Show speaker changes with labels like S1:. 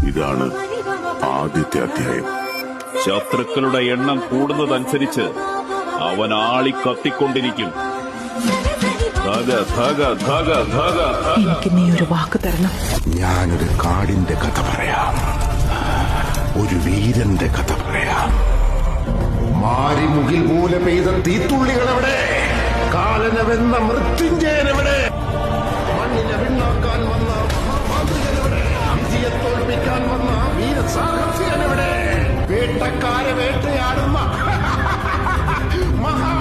S1: ഇതാണ് ആദ്യത്തെ അധ്യായം.
S2: ശത്രുക്കളുടെ എണ്ണം കൂടുന്നതനുസരിച്ച് അവൻ ആളിക്കത്തിക്കൊണ്ടിരിക്കും.
S3: എനിക്ക് നീ ഒരു വാക്ക് തരണം.
S1: ഞാനൊരു കാടിന്റെ കഥ പറയാം, ഒരു വീരന്റെ കഥ പറയാം. മാരിമുകിൽ പോലെ പെയ്ത തീത്തുള്ളികളെവിടെ? കാലനവെന്ന മൃത്യുഞ്ജയനെവിടെ? മണ്ണിനെ വിണ്ണാക്കാൻ വന്ന മഹാമാന്ത്രികനെവിടെ? വിധിയെ തോൽപ്പിക്കാൻ വന്ന വീരസാഹസികനെവിടെ? വേട്ടക്കാരെ വേട്ടയാടുന്ന മഹാ